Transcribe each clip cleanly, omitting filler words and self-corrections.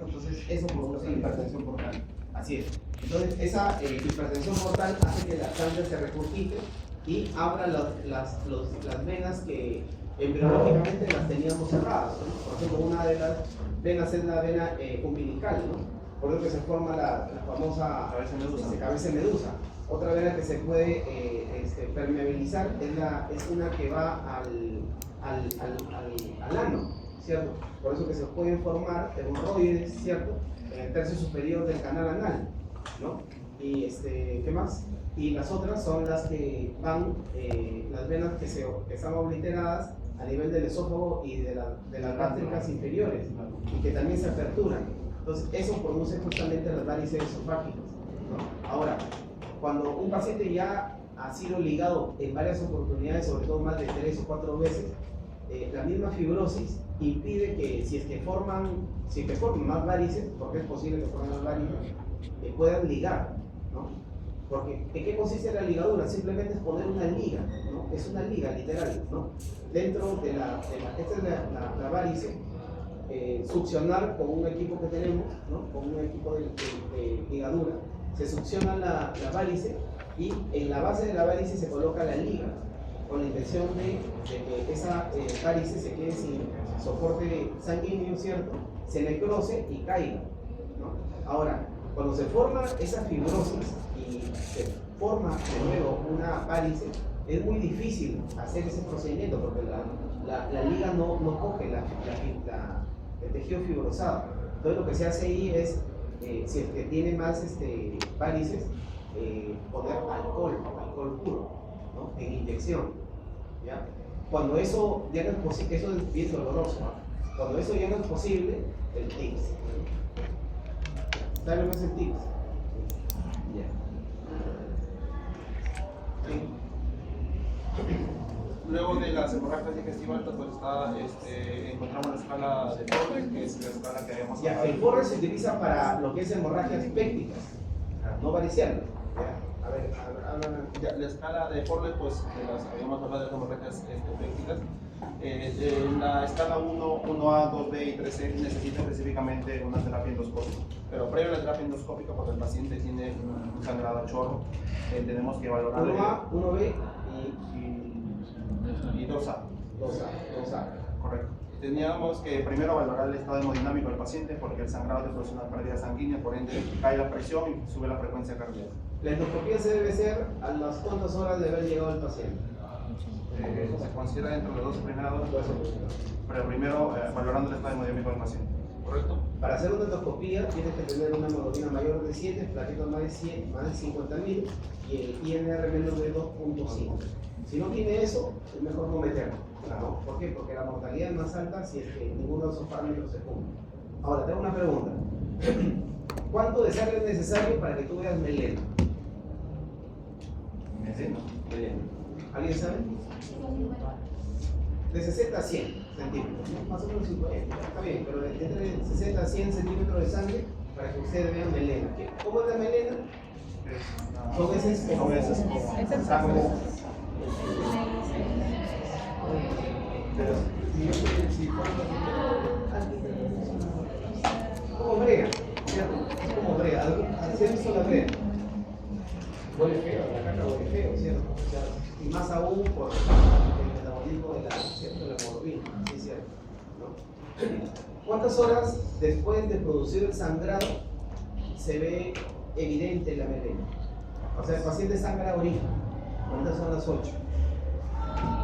Entonces eso produce hipertensión portal. Así es. Entonces esa hipertensión portal hace que la sangre se regurgite y abra las venas que embriológicamente las teníamos cerradas, ¿no? Por ejemplo, una de las venas es la vena umbilical, ¿no? Por eso que se forma la famosa cabeza de medusa. Otra vena que se puede permeabilizar es una que va al ano, ¿cierto? Por eso que se pueden formar hemorroides, ¿cierto? En el tercio superior del canal anal, ¿no? Y ¿qué más? Y las otras son las que van, las venas que están obliteradas a nivel del esófago y de las gástricas inferiores, y que también se aperturan. Entonces, eso produce justamente las varices esofágicas, ¿no? Ahora, cuando un paciente ya ha sido ligado en varias oportunidades, sobre todo más de 3 o 4 veces, la misma fibrosis impide que si forman más varices, porque es posible que formen más varices, puedan ligar, ¿no? Porque ¿en qué consiste la ligadura? Simplemente es poner una liga, ¿no? Es una liga literal, ¿no? Dentro de esta es la varice, succionar con un equipo que tenemos, ¿no? Con un equipo de ligadura, se succiona la varice y en la base de la varice se coloca la liga, con la intención de que esa varice se quede sin soporte sanguíneo, ¿cierto? Se necrose y caiga, ¿no? Ahora, cuando se forma esa fibrosis y se forma de nuevo una varice, es muy difícil hacer ese procedimiento porque la liga no coge el tejido fibrosado. Entonces lo que se hace ahí es, si es que tiene más varices, poner alcohol puro, ¿no? En inyección, ¿ya? Cuando eso ya no es posible, eso es bien doloroso, ¿no? Cuando eso ya no es posible, el TICS. ¿Sabes lo que es el TICS? Ya. Luego de las hemorragias digestivas, pues encontramos la escala de Forres, que es la escala que habíamos hablado. El Forres se utiliza para lo que es hemorragias pépticas, no variciales. A ver, la escala de Forles, pues habíamos hablado de las hemorragias pépticas. En la escala 1, 1A, 2B y 3C necesita específicamente una terapia endoscópica. Pero previo a la terapia endoscópica, porque el paciente tiene un sangrado a chorro, tenemos que valorar 1A, 1B y 2A. 2A. Correcto. Teníamos que primero valorar el estado hemodinámico del paciente porque el sangrado te produce una pérdida sanguínea, por ende cae la presión y sube la frecuencia cardíaca. La endoscopía se debe hacer a las cuántas horas de haber llegado el paciente. Se considera dentro de los 2 primeras horas, pero primero valorando el estado hemodinámico del paciente. ¿Correcto? Para hacer una endoscopía tienes que tener una hemoglobina mayor de 7, plateletos más de 100, más de 50.000 y el INR menos de 2.5. Si no tiene eso, es mejor no meterlo, ¿no? ¿Por qué? Porque la mortalidad es más alta si es que ninguno de esos parámetros se cumple. Ahora, tengo una pregunta. ¿Cuánto de sangre es necesario para que tú veas melena? Melena. ¿Alguien sabe? De 60 a 100 centímetros, ¿no? Más o menos 50, está bien, pero entre 60 a 100 centímetros de sangre para que ustedes vean melena. ¿Cómo es la melena? Son heces como brea, ¿cierto? Es como brea. ¿Se ha visto la brea? Huele feo, la caca huele feo, ¿cierto? O sea, y más aún por el metabolismo de la hemoglobina, ¿sí es cierto? ¿No? ¿Cuántas horas después de producir el sangrado se ve evidente la melena? O sea, el paciente sangra ahorita, ahorita son las 8.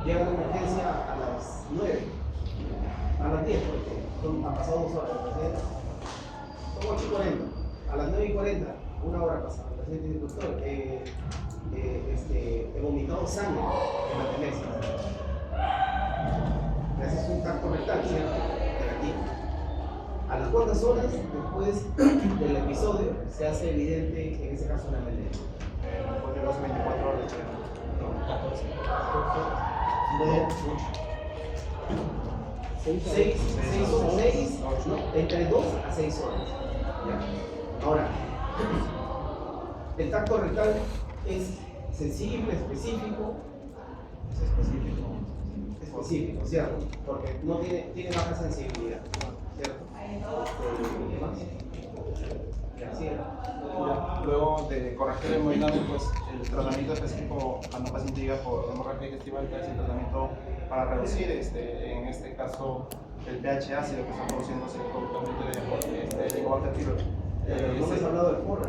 Llega a la emergencia a las 9, a las 10, porque han pasado 2 horas. Son 8:40, a las 9:40, 1 hora pasada. El paciente dice, doctor, he vomitado sangre en la tenencia. Le haces un tacto rectal, ¿cierto? Negativo. A las cuantas horas después del episodio se hace evidente, en ese caso, la melena. Después de las 24 horas. No, 14. 6, entre 2 a 6 horas. ¿Ya? Ahora, el tacto rectal es sensible, específico. Es específico, ¿cierto? Porque no tiene baja sensibilidad, ¿cierto? ¿Qué más? Y así era. Ya, luego de corregir el hemodinamismo, pues el tratamiento específico cuando el paciente llega por hemorragia digestiva es el tratamiento para reducir, en este caso, el pH ácido que está produciéndose productamente de hemorragia thyroid. No me has hablado del forra.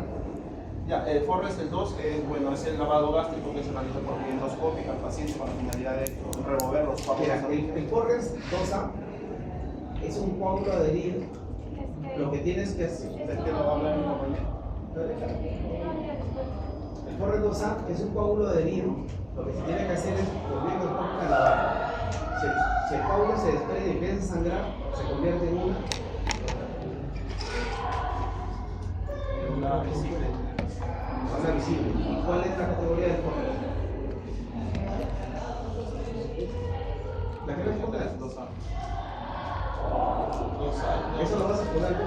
Ya, el Forres, el 2, bueno, es el lavado gástrico que se realiza por vía endoscópica al paciente con la finalidad de remover los coágulos. Mira, el Forres 2A es un coágulo adherido. Lo que tienes que hacer. ¿Es que lo va a hablar mi compañero? El Forres 2A es un coágulo adherido. Lo que se tiene que hacer es volver el cuerpo a lavar. Si el coágulo se desprende y empieza a sangrar, se convierte en una visible. visible. ¿Y cuál es la categoría del Forres? La que no es Forres. 2A. Eso lo vas a explicar tú.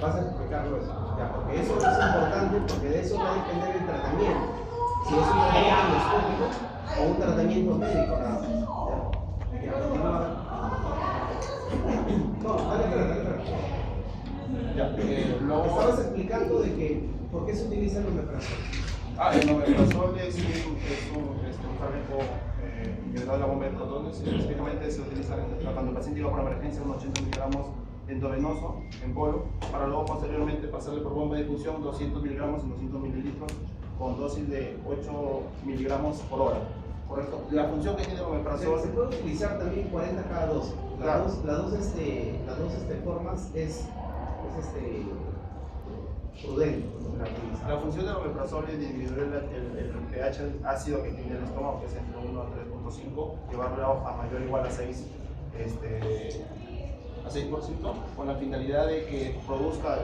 Vas a explicarlo eso. Ya, porque eso es importante, porque de eso va a depender el tratamiento. Si es un tratamiento endoscópico o un tratamiento médico, nada más. Ya, continúa. No, dale. Ya, luego. Estabas explicando de que por qué se utiliza el omeprazol. El omeprazol es un fármaco ingresado a la bomba de protones. Específicamente se utiliza cuando el paciente llega por emergencia unos 80 miligramos endovenoso en polvo, para luego posteriormente pasarle por bomba de difusión 200 miligramos en 200 mililitros con dosis de 8 miligramos por hora. Correcto. La función que tiene el omeprazol. Se puede utilizar también 40 cada 12. Claro. Las dos formas es prudente. La función del omeprazol es disminuir el pH ácido que tiene el estómago, que es entre 1 a 3.5, llevarlo a mayor o igual a 6, a 6%, con la finalidad de que se produzca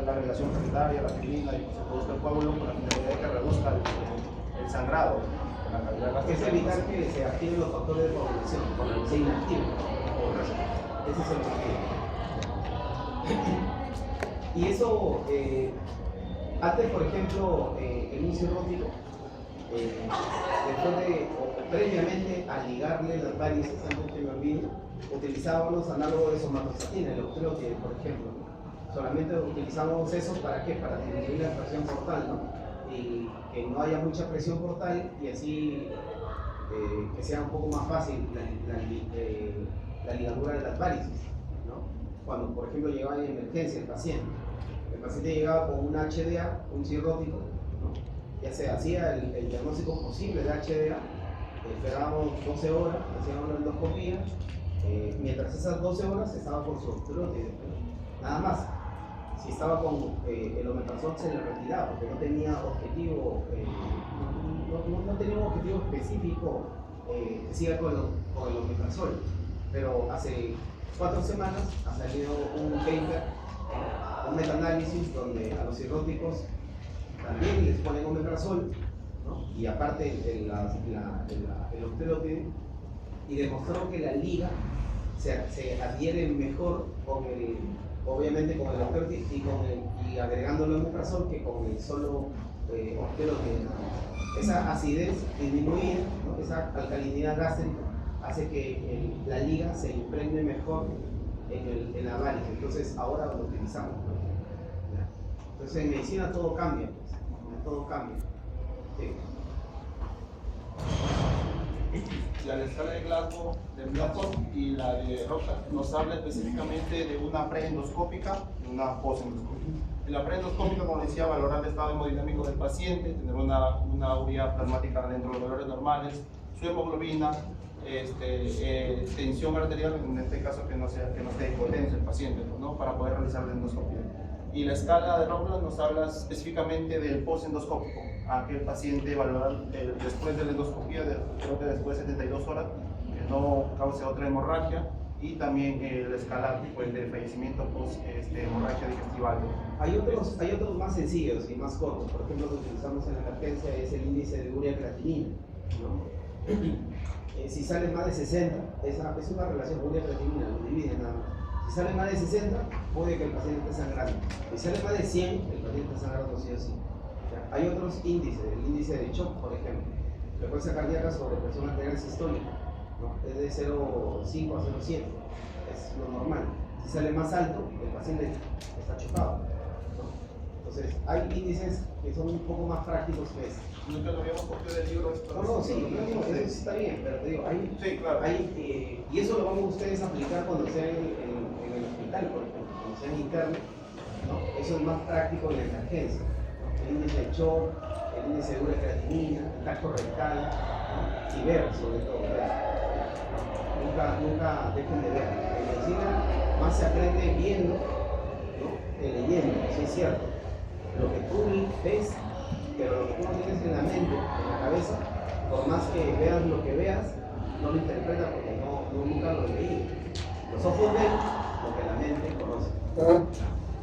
la agregación planetaria, la fibrina, y se produzca el coágulo, con la finalidad de que reduzca el sangrado. Es evitar que se activen los factores de coagulación, se inactiven. Ese es el objetivo. Y eso, antes, por ejemplo, en un cirrótico, después de, o previamente a ligarle las varices, antes que me olvide, utilizábamos análogos de somatostatina, el octreotide, por ejemplo. Solamente utilizamos eso ¿para qué? Para disminuir la presión portal, ¿no? Y que no haya mucha presión portal y así que sea un poco más fácil la ligadura de las varices, ¿no? Cuando, por ejemplo, llegaba en emergencia el paciente llegaba con un HDA, un cirrótico, ¿no? Ya se hacía el diagnóstico posible de HDA, esperábamos 12 horas, hacíamos una endoscopía, mientras esas 12 horas estaba con su octreotide, ¿no? Nada más. Si estaba con el omeprazol se le retiraba porque no tenía objetivo, no tenía un objetivo específico que siga con el omeprazol. Pero hace 4 semanas ha salido un paper, un metaanálisis donde a los cirróticos también les ponen omeprazol, ¿no? Y aparte el octreotide, y demostró que la liga se adhiere mejor obviamente con el octreotide y agregando el omeprazol que con el solo octreotide. Esa acidez disminuida, ¿no? Esa alcalinidad gástrica hace que la liga se impregne mejor en la varice. Entonces ahora lo utilizamos, ¿no? Entonces en medicina todo cambia, pues. Todo cambia. Sí. La escala de Glasgow de Blackford y la de Rocha nos habla específicamente de una preendoscópica y una posendoscópica. En la preendoscópica, como decía, valorar el estado hemodinámico del paciente, tener una urea plasmática dentro de los valores normales, su hemoglobina, tensión arterial, en este caso que no esté hipotenso el paciente, ¿no? Para poder realizar la endoscopia. Y la escala de Rowland nos habla específicamente del postendoscópico, aquel paciente valorar después de la endoscopia, creo que después de 72 horas, que no cause otra hemorragia, y también la escala pues, de fallecimiento post hemorragia digestiva. Hay otros más sencillos y más cortos. Por ejemplo, lo que utilizamos en la emergencia es el índice de urea creatinina, ¿no? Si sale más de 60, es una relación urea creatinina, lo divide nada más. Si sale más de 60, puede que el paciente esté sangrando. Si sale más de 100, el paciente está sangrando sí o sí. Hay otros índices, el índice de shock, por ejemplo, frecuencia cardíaca sobre presión arterial sistólica, ¿no? Es de 0,5 a 0,7. es lo normal. Si sale más alto, el paciente está chocado, ¿no? Entonces, hay índices que son un poco más prácticos que ese. Nunca lo habíamos copiado del libro esto. No, sí, eso sí está bien, pero te digo, Sí, claro. y eso lo van ustedes a aplicar cuando sea en el hospital, por ejemplo, cuando sea en interno, ¿no? Eso es más práctico en la emergencia, ¿no? El índice de shock, el índice de urea-creatinina, el tacto rectal, ¿no? Y ver, sobre todo, ver. Nunca dejen de ver. En medicina más se aprende viendo, ¿no? Que leyendo, eso es cierto. Lo que tú ves, pero lo que tú no tienes en la mente, en la cabeza, por más que veas lo que veas, no lo interpretas porque nunca lo leí. Los ojos ven lo que la mente conoce.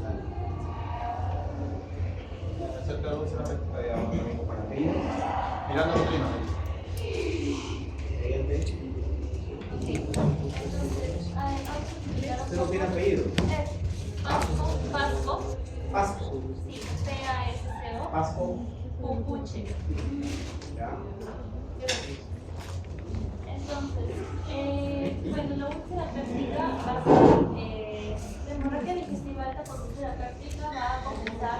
Dale. Acerca de una práctica de amigo para mí. ¿Pedidos? Mirando los trinos. Siguiente. Sí. ¿Usted no tiene apellido? Pasco. Pasco. Sí, Pasco. Pasco. Pupuche. Ya. Entonces, bueno, la úlcera péptica va a ser, la hemorragia digestiva alta por úlcera péptica va a comenzar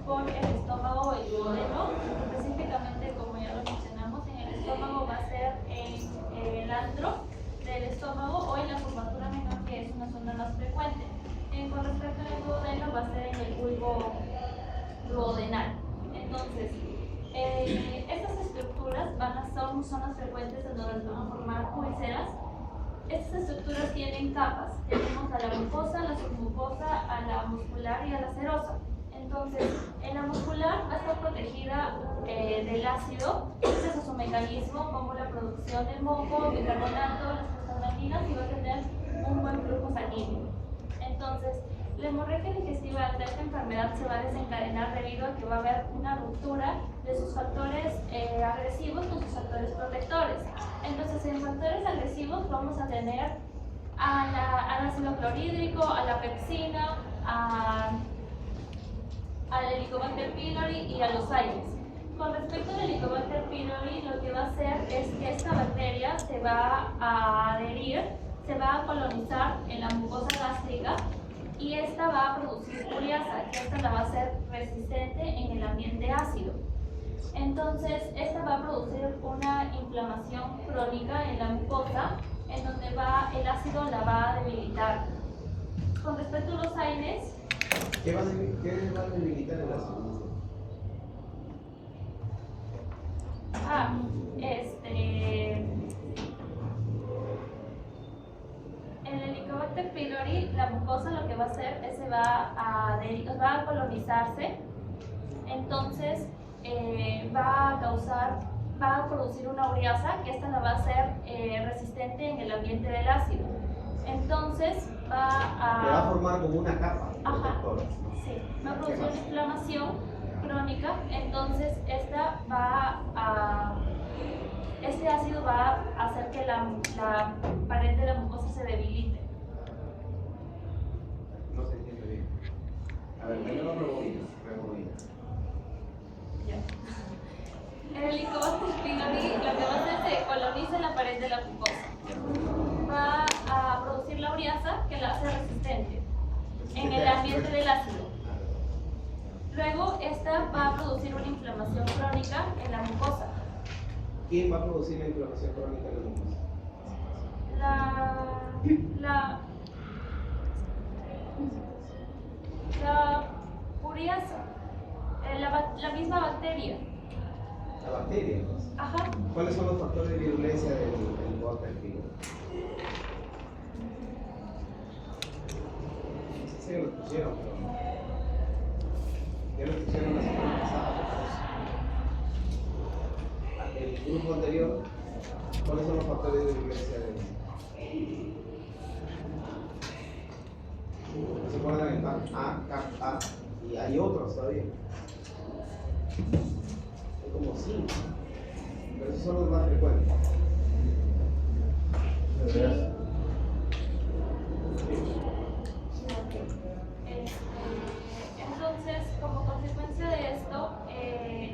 por el estómago o el duodeno. Específicamente, como ya lo mencionamos, en el estómago va a ser en el antro del estómago o en la curvatura menor, que es una zona más frecuente. Con respecto al duodeno, va a ser en el bulbo duodenal. Entonces, estas estructuras son zonas frecuentes en donde se van a formar úlceras. Estas estructuras tienen capas. Tenemos a la mucosa, a la submucosa, a la muscular y a la serosa. Entonces, en la muscular va a estar protegida del ácido. Ese es su mecanismo, como la producción de moco, bicarbonato, las prostaglandinas, y va a tener un buen flujo sanguíneo. Entonces, la hemorragia digestiva de esta enfermedad se va a desencadenar debido a que va a haber una ruptura de sus factores agresivos con sus factores protectores. Entonces, en factores agresivos vamos a tener al ácido clorhídrico, a la pepsina, al Helicobacter pylori y a los AINES. Con respecto al Helicobacter pylori, lo que va a hacer es que esta bacteria se va a adherir, se va a colonizar en la mucosa gástrica, y esta va a producir ureasa, que esta la va a hacer resistente en el ambiente ácido. Entonces, esta va a producir una inflamación crónica en la mucosa, en donde el ácido la va a debilitar. Con respecto a los AINES, ¿Qué va a debilitar el ácido? el Helicobacter pylori, la mucosa lo que va a hacer es que va a colonizarse. Entonces va a producir una ureasa, que esta la va a hacer resistente en el ambiente del ácido. Entonces Le va a formar como una capa protectora. Sí, va a producir una inflamación crónica. Entonces este ácido va a hacer que la pared de la mucosa se debilite. No se entiende bien. A ver, primero rebobina. El Helicobacter pylori lo que va a hacer es que coloniza la pared de la mucosa. Va a producir la ureasa, que la hace resistente en el ambiente del ácido. Luego, esta va a producir una inflamación crónica en la mucosa. ¿Quién va a producir la inflamación crónica en la mucosa? La ureasa, la misma bacteria. La bacteria. Ajá. ¿Cuáles son los factores de virulencia del Helicobacter pylori? Sí, lo pusieron, pero ya lo pusieron la semana pasada. El grupo anterior, ¿cuáles son los factores de virulencia del? ¿Se acuerdan el CAP A, CAP A? Y hay otros todavía. Hay como 5, pero esos son los más frecuentes. Entonces, como consecuencia de esto,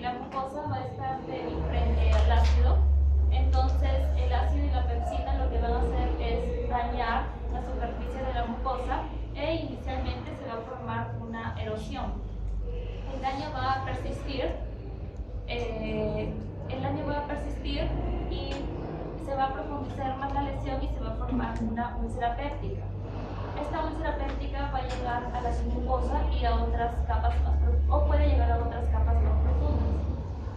la mucosa va a estar débil frente al ácido. Entonces, el ácido y la pepsina lo que van a hacer es dañar la superficie de infección. El daño va a persistir, y se va a profundizar más la lesión y se va a formar una úlcera péptica. Esta úlcera péptica va a llegar a la submucosa y a otras capas más profundas, o puede llegar a otras capas más profundas.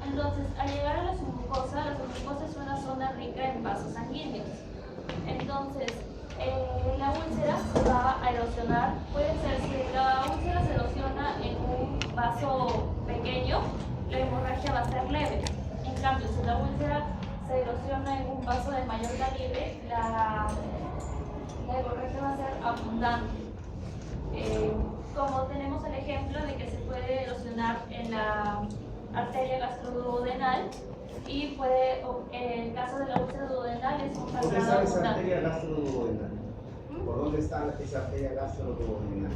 Entonces, al llegar a la submucosa es una zona rica en vasos sanguíneos. Entonces, la úlcera se va a erosionar. Puede ser, si la úlcera se erosiona en un vaso pequeño, la hemorragia va a ser leve. En cambio, si la úlcera se erosiona en un vaso de mayor calibre, la hemorragia va a ser abundante. Como tenemos el ejemplo de que se puede erosionar en la arteria gastroduodenal, y el caso de la úlcera duodenal es un ¿Dónde sangrado está esa abundante. arteria gastroduodenal? ¿Por dónde está esa arteria gastroduodenal?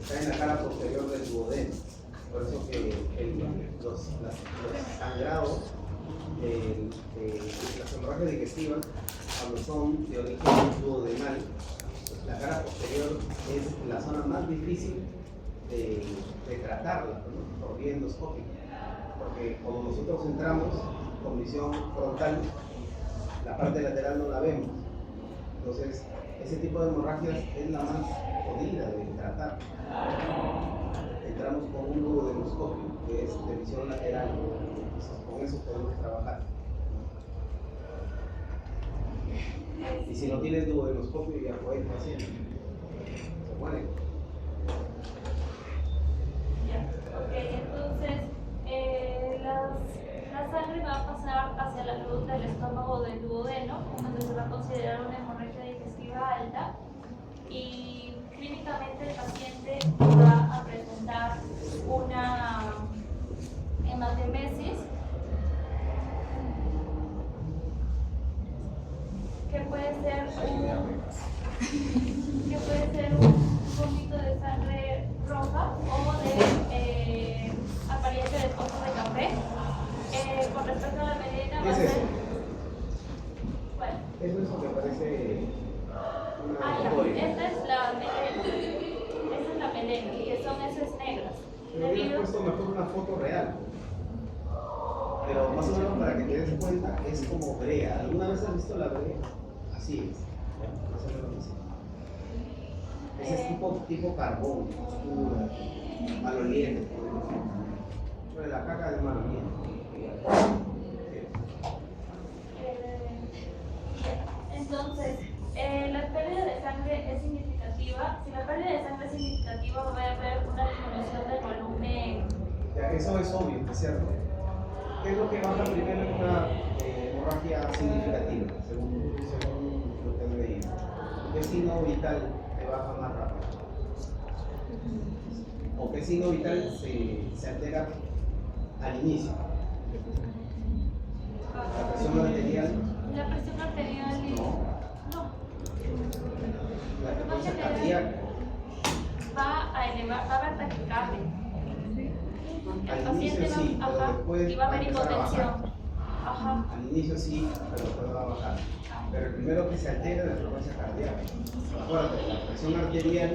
Está en la cara posterior del duodeno. Por eso que los sangrados, las hemorragias digestivas, cuando son de origen duodenal, la cara posterior es la zona más difícil de tratarla, ¿no? Por vía endoscópica. Porque como nosotros entramos con visión frontal, la parte lateral no la vemos. Entonces, ese tipo de hemorragias es la más jodida de tratar. Entramos con un duodenoscopio, que es de visión lateral. Entonces, con eso podemos trabajar. Y si no tienes duodenoscopio, ya puedes paciente. Se muere. Ok, entonces la sangre va a pasar hacia la luz del estómago del duodeno, donde se va a considerar una hemorragia digestiva alta, y clínicamente el paciente va a presentar una hematemesis que puede ser un vómito de sangre roja o de apariencia de pozos de café. Con respecto a la melena, ¿Qué va a es ser. eso? Bueno, Es eso que parece una ya, historia. esta es la melena. Esta es la melena, que son heces negras. Pero hubieras puesto mejor una foto real. Pero más o menos para que te des cuenta, es como brea. ¿Alguna vez has visto la brea? Así es. Más o menos así. Ese es tipo carbón, oscura, maloliente, por ejemplo. Bueno, la caca es maloliente. Entonces, la pérdida de sangre es significativa. Si la pérdida de sangre es significativa, va a haber una disminución del volumen. Ya, eso es obvio, ¿no es cierto? ¿Qué es lo que baja primero en una hemorragia significativa, según lo que han leído? ¿Qué signo vital te baja más rápido? ¿O qué signo vital se altera al inicio? ¿La presión arterial? La presión arterial y... No. No. ¿La frecuencia cardíaca? Va a elevar, va a haber taquicardia. El Al paciente inicio sí, va, pero ajá, después y va a haber empezar a bajar. hipotensión. Ajá. Al inicio sí, pero después va a bajar. Pero el primero que se altera es la frecuencia cardíaca. Acuérdate, la presión arterial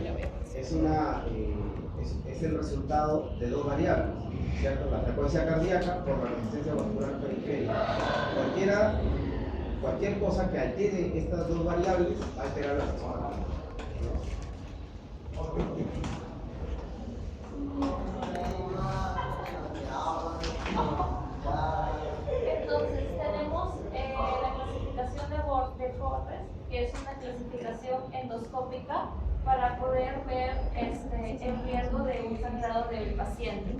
es el resultado de dos variables, ¿cierto? La frecuencia cardíaca por la resistencia vascular periférica. Cualquier cosa que altere estas dos variables va a alterar la presión arterial. Entonces tenemos la clasificación de Forres, que es una clasificación endoscópica para poder ver el riesgo de un sangrado del paciente.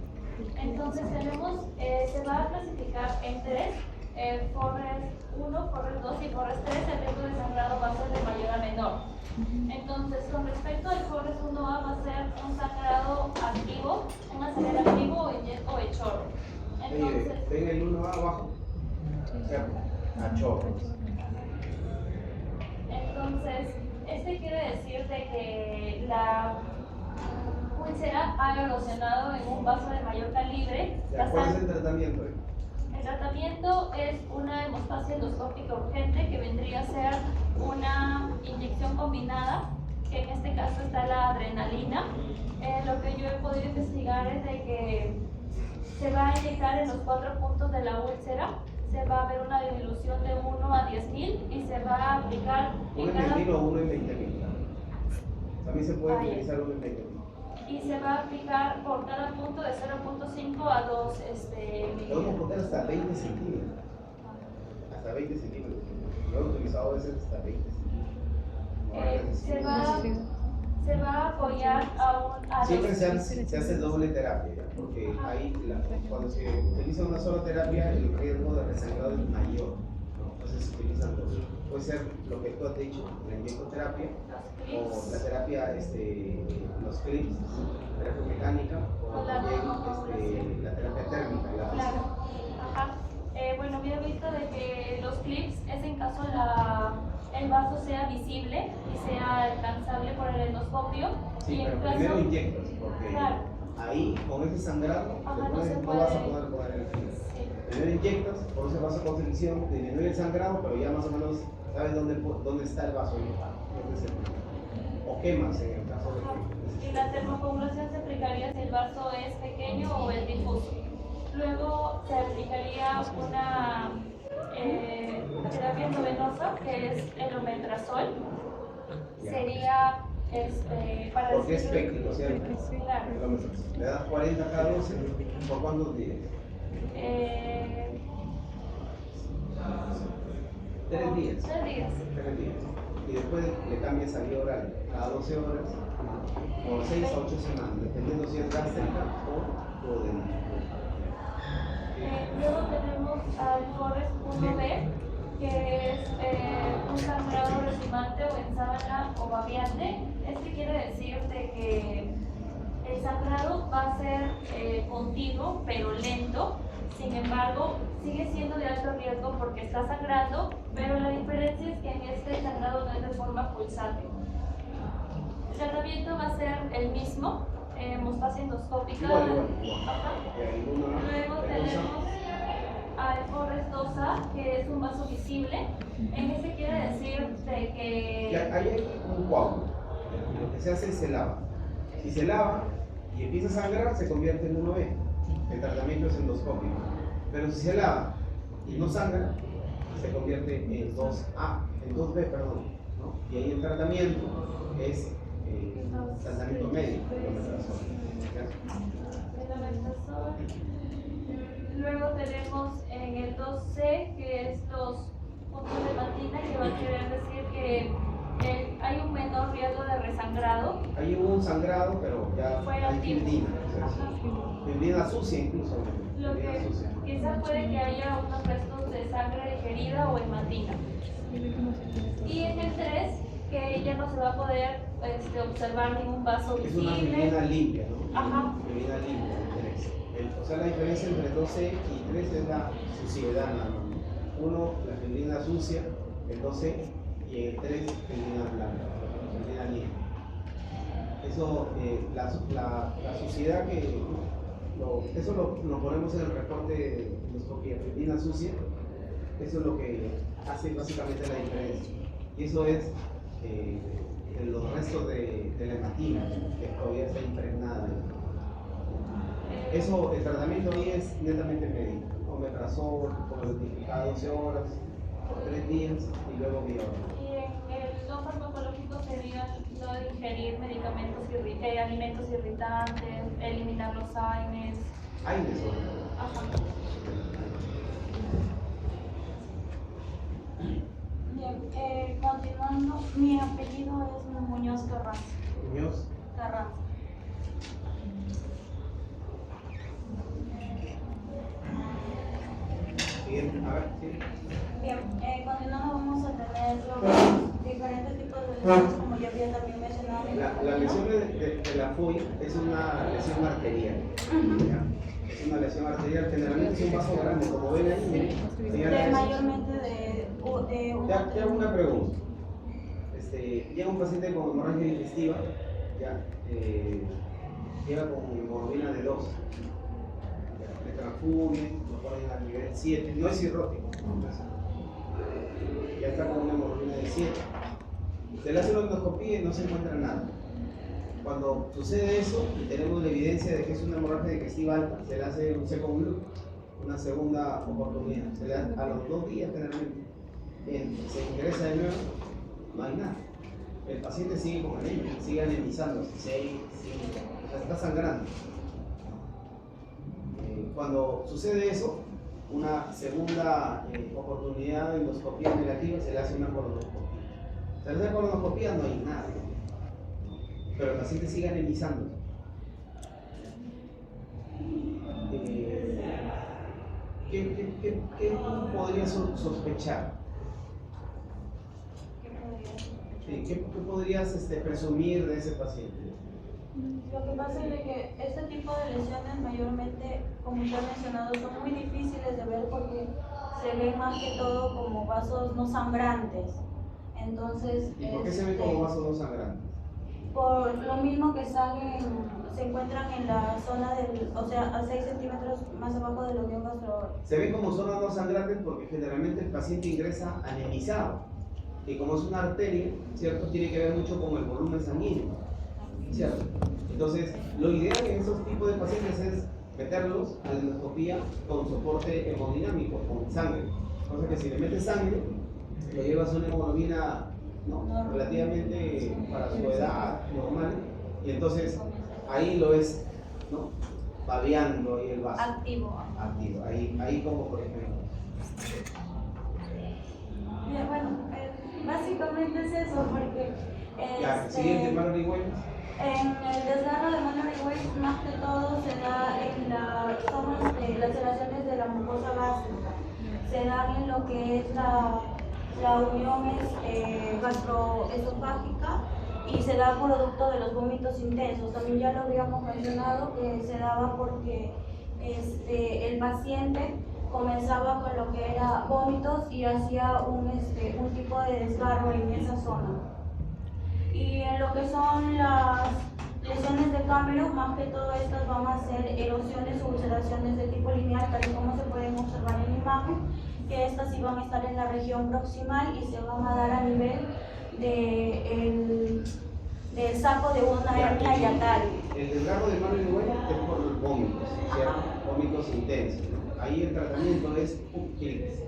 Entonces tenemos, se va a clasificar en tres, Forres 1, Forres 2 y Forres 3. El riesgo de sangrado va a ser de mayor a menor. Entonces, con respecto al Forres 1A, va a ser un sangrado activo, un acelera activo o hechoro. Entonces, ¿Ven el 1A abajo? A chorros. Entonces, quiere decir de que la úlcera ha erosionado en un vaso de mayor calibre. ¿Cuál es el tratamiento? El tratamiento es una hemostasia endoscópica urgente, que vendría a ser una inyección combinada que en este caso está la adrenalina. Lo que yo he podido investigar es de que se va a inyectar en los 4 puntos de la úlcera, se va a ver una disminución de 1 a 10.000 y se va a aplicar en ¿Uno en cada... 10.000 o uno en 20.000? También se puede Ah, ya. utilizar uno en 20.000. Y se va a aplicar por cada punto de 0.5 a 2 Lo vamos a poner hasta 20 centímetros. Hasta 20 centímetros. Lo he utilizado a veces hasta 20 centímetros. Se va a apoyar a Siempre los... se hace doble terapia, ¿ya? Porque ahí cuando se utiliza una sola terapia el riesgo de resangrado es mayor, ¿no? Entonces se utilizan dos. Puede ser lo que tú has dicho, la inyectoterapia o la terapia, los clips, terapia mecánica o también la terapia térmica. Claro. Ajá. Bueno, había visto de que los clips es en caso el vaso sea visible y sea alcanzable por el endoscopio. Sí, y pero en caso... primero inyectas, porque Claro. ahí con ese sangrado Ajá, no no se vas a puede. poder poner el clip. Sí. Primero inyectas, por ese vasoconstricción, disminuye el sangrado, pero ya más o menos sabes dónde está el vaso. O quemas en el caso de que... Y la termocoagulación se aplicaría si el vaso es pequeño o es difuso. Luego se aplicaría una terapia endovenosa que es el omeprazol. Sería para porque es péptido, ¿cierto? Claro. Le das 40 cada 12, ¿por cuántos días? 3 días. 3 días. 3 días. Y después le cambias a vía oral cada 12 horas por 6 a 8 semanas, dependiendo si es gástrica o duodénica. Luego tenemos al Forest 1B, que es un sangrado resumante o en sábana o babeante. Este quiere decir de que el sangrado va a ser continuo pero lento. Sin embargo, sigue siendo de alto riesgo porque está sangrando, pero la diferencia es que en este sangrado no es de forma pulsante. El tratamiento va a ser el mismo, hemostasia endoscópica. Igual. Ajá. Luego tenemos al Forest 2A, que es un vaso visible. En este quiere decir de que... Ahí hay un coágulo. Lo que se hace es se lava. Si se lava y empieza a sangrar, se convierte en 1B. El tratamiento es endoscópico. Pero si se lava y no sangra, se convierte en 2A, en 2B, perdón, ¿no? Y ahí el tratamiento es tratamiento médico, el omeprazol. Luego tenemos en el 2C, que es los puntos de hepatina, que va a querer decir que hay un menor riesgo de resangrado. Ahí hubo un sangrado, pero ya Fue hay activo. fibrina, fibrina sucia incluso. Lo que quizá puede que haya unos restos de sangre digerida o hematina. Y en el 3, que ya no se va a poder observar ningún vaso Es una visible. fibrina limpia, ¿no? Ajá. Fibrina limpia, el 3. O sea, la diferencia entre 12 y 3 es la suciedad, nada más. Uno, la fibrina sucia, el 12, y el 3, fibrina blanca, fibrina limpia. Eso, la suciedad eso lo ponemos en el reporte de endoscopía, fibrina sucia, eso es lo que hace básicamente la diferencia. Y eso es los restos de la hematina, que todavía está impregnada. Eso, el tratamiento ahí es netamente médico. Omeprazol, como notificado 12 horas, por 3 días y luego vía oral. Y en el no farmacológico sería no ingerir medicamentos, alimentos irritantes, eliminar los AINES. AINES, Ajá. Bien, continuando, mi apellido es Muñoz Carranza. Muñoz. Carranza. Bien, a ver, sí. Bien, continuando vamos a tener los diferentes tipos de lesiones, como ya había también mencionado. La lesión de la FUI es una lesión arterial. ¿Ya? Es una lesión arterial, generalmente es un vaso grande, como ven ahí, miren. De mayormente de Te hago una pregunta. Llega un paciente con hemorragia digestiva, ya, llega con hemoglobina de 2. Le transfunden, lo ponen al nivel 7, no es cirrótico, ya está con una hemoglobina de 7. Se le hace una endoscopía y no se encuentra nada. Cuando sucede eso y tenemos la evidencia de que es una hemorragia digestiva alta, se le hace un second look, una segunda oportunidad. Se le da a los 2 días generalmente. Bien, se ingresa de nuevo, no hay nada. El paciente sigue con anemia, sigue anemizándose, o sea, está sangrando. Cuando sucede eso, una segunda oportunidad de endoscopía negativa, se le hace una colonoscopia. Se le hace colonoscopia, no hay nada, pero el paciente sigue anemizándose. ¿Qué podría sospechar? ¿Qué podrías presumir de ese paciente? Lo que pasa es de que este tipo de lesiones mayormente, como usted ha mencionado, son muy difíciles de ver porque se ven más que todo como vasos no sangrantes. Entonces, ¿Y por qué se ven como vasos no sangrantes? Por lo mismo que se encuentran en la zona del, o sea, a 6 centímetros más abajo de la unión gastro. Se ven como zonas no sangrantes porque generalmente el paciente ingresa anemizado. Y como es una arteria, ¿cierto? Tiene que ver mucho con el volumen sanguíneo, ¿cierto? Entonces, lo ideal en esos tipos de pacientes es meterlos a la endoscopía con soporte hemodinámico, con sangre. Cosa que si le metes sangre, lo llevas a una hemoglobina relativamente para su edad normal, y entonces ahí lo ves, ¿no? Babeando ahí el vaso. Activo. Ahí como por ejemplo. Bien, bueno, básicamente es eso, porque Ya, siguiente, Mallory Weiss. en el desgarro de Mallory Weiss más que todo se da en las zonas de laceraciones de la mucosa gástrica, se dan en lo que es la unión gastroesofágica y se da producto de los vómitos intensos. También ya lo habíamos mencionado que se daba porque el paciente comenzaba con lo que era vómitos y hacía un tipo de desgarro en esa zona. Y en lo que son las lesiones de Cameron, más que todo estas van a ser erosiones o ulceraciones de tipo lineal, tal y como se pueden observar en la imagen, que estas sí van a estar en la región proximal y se van a dar a nivel del saco de una hernia hiatal. El desgarro de Mallory Weiss es por vómitos, ¿cierto? Vómitos intensos, ¿no? Ahí el tratamiento es clics.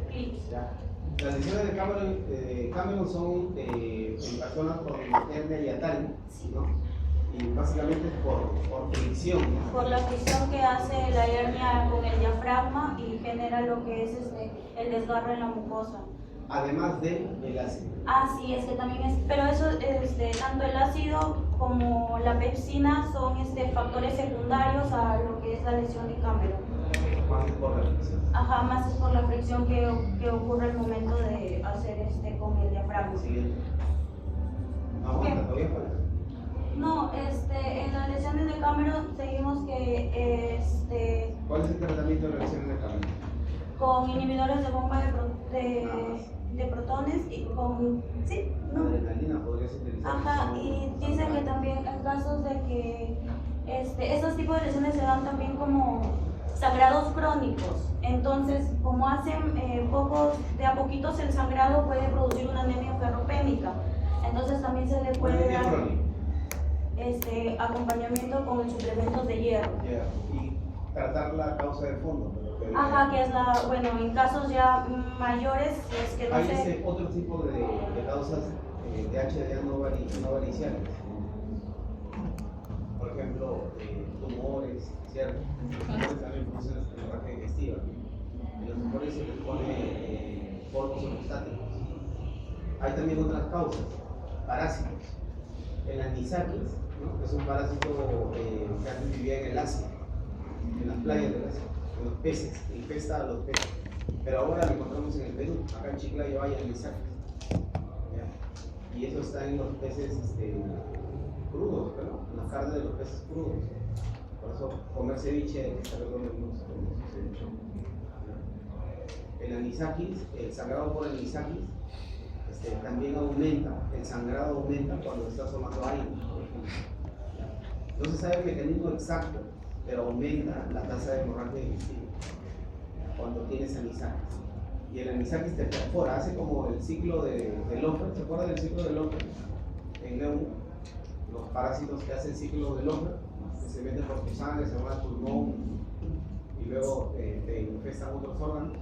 Las lesiones de Cameron son en personas con hernia hiatal, ¿no? Y básicamente es por fricción, ¿no? Por la fricción que hace la hernia con el diafragma y genera lo que es el desgarro en la mucosa. Además del ácido. Sí, es que también es, pero eso, tanto el ácido como la pepsina son factores secundarios a lo que es la lesión de Cameron. Más es por la fricción. Ajá, más es por la fricción que ocurre al momento de hacer con el diafragma. Siguiente. Aguanta, todavía falta. No, en las lesiones de Cameron seguimos que ¿Cuál es el tratamiento de las lesiones de Cameron? con inhibidores de bomba de protones y con Adrenalina podría ser utilizada. Ajá, y dicen que también en casos de que estos tipos de lesiones se dan también como sangrados crónicos. Entonces, como hacen de a poquitos el sangrado puede producir una anemia ferropénica. Entonces también se le puede dar acompañamiento con suplementos de hierro. Y tratar la causa de fondo. Ajá, que es en casos ya mayores, es que no hay sé. otro tipo de causas de HDA no variciales. Por ejemplo, tumores, ¿cierto? Tumores también producen hemorragia digestiva. En los tumores se les pone polvos ortostáticos. Hay también otras causas, parásitos. El anisakis, ¿no? Que es un parásito que antes vivía en el Asia, en las playas del Asia, en los peces, infesta a los peces. Pero ahora lo encontramos en el Perú, acá en Chiclayo hay anisakis. Y eso está en los peces crudos, ¿no? En la carne de los peces crudos. Por eso comer ceviche es algo que no se come ceviche. El anisakis, el sangrado por anisakis, también aumenta, el sangrado aumenta cuando estás tomando aire, por ejemplo. No se sabe el mecanismo exacto, pero aumenta la tasa de hemorragia digestiva cuando tienes anisakis. Y el anisakis te perfora, hace como el ciclo de Loeffler. ¿Se acuerdan del ciclo de Loeffler? en León, los parásitos que hacen ciclo del hombre, que se meten por tu sangre, se van al pulmón y luego te infestan otros órganos.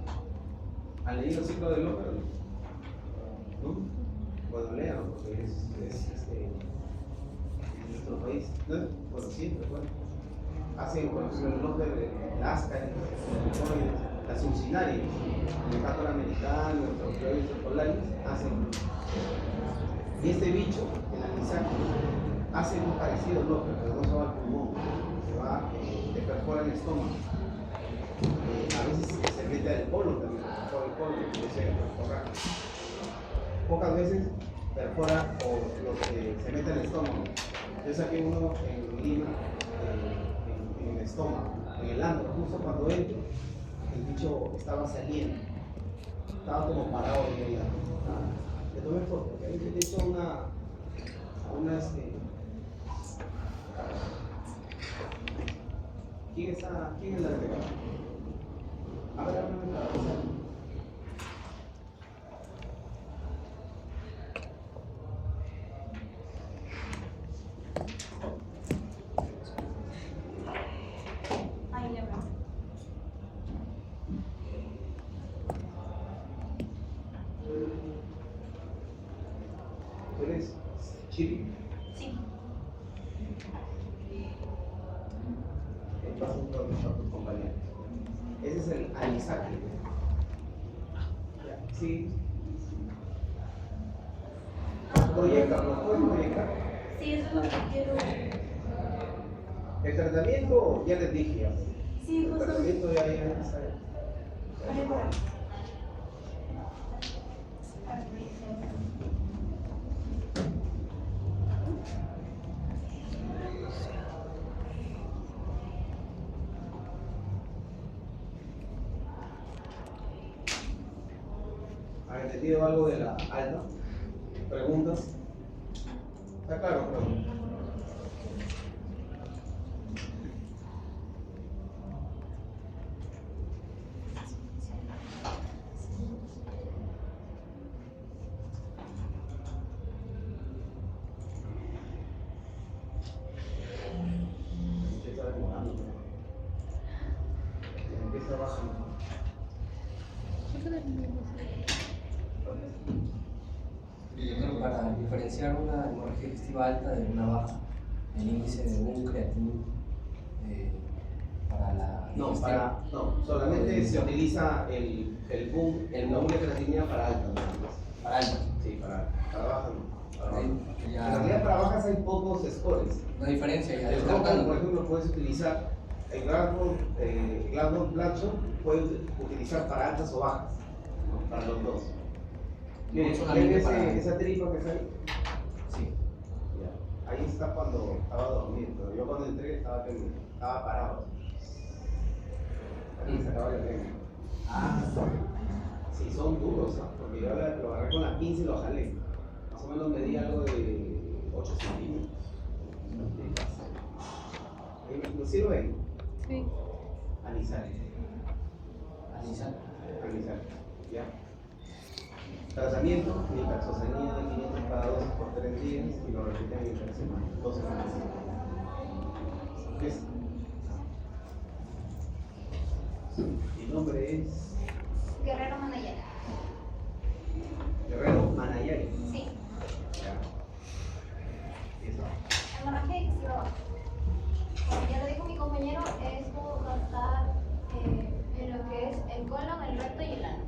¿Han leído el ciclo del hombre? ¿No? Bueno, lean, porque es en nuestro país, ¿no? Bueno, sí, recuerdo. Hacen, por ejemplo, el hombre de Alaska, la Cincinnati, el gato americano, los proyectos polares, hacen. Y este bicho, el anisakis, hace muy parecido al otro, pero no se va al pulmón, te perfora el estómago. A veces se mete al colon también, perfora el colon, y se perfora. Pocas veces perfora o lo que se mete al estómago. Yo saqué uno en Lima, en el estómago, en el ano, justo cuando entro, el bicho estaba saliendo, estaba como parado en el ano. Le tomé foto, porque ahí le hizo una ¿quién es la de acá? A ver, Ahí le veo. ¿Tú eres Chiri? Sí. Vas a tus compañeros. Ese es el anisakis. Sí. Proyecta, ¿lo puedes proyectar? Sí, eso es lo que quiero. El tratamiento, ya les dije. Sí, El justo. tratamiento ya está. Ahí por ahí. ¿Han entendido algo de la alta? ¿Preguntas? ¿Está claro? Creo? Empieza demorando. Empieza bajando. Yo creo que para diferenciar una hemorragia digestiva alta de una baja, el índice de boom creatinina para la digestión. No, solamente se utiliza el boom, el boom de creatinina para alta, nada más. Para alta. Sí, para baja no. Para baja. Sí, ya. En realidad para bajas hay pocos scores. La diferencia ya El Rocan, descartando. por ejemplo, puedes utilizar el Glasgow Blackshot, puedes utilizar para altas o bajas, ¿no? Para los dos. Miren, solamente ¿ven para- esa tripa que está ahí? Sí. Ya. Ahí está cuando estaba dormido, pero yo cuando entré estaba parado. Ahí se acaba la lengua. Sí, son duros, ¿no? Porque yo lo agarré con la pinza y lo jalé. Más o menos medía algo de 8 centímetros. ¿Lo sirve? Sí. Anisar. Analizar. Anisar. ¿Ya? Tratamiento, nitazosanida de 500 cada dosis por 3 días y lo repiten en 3 semanas, 2 semanas. ¿Ves? Mi nombre es Guerrero Manayara. Guerrero Manayari. Sí. ¿Ya? ¿Y eso? Hemorragia digestiva baja. Como ya lo dijo mi compañero, esto va a estar en lo que es el colon, el recto y el ano.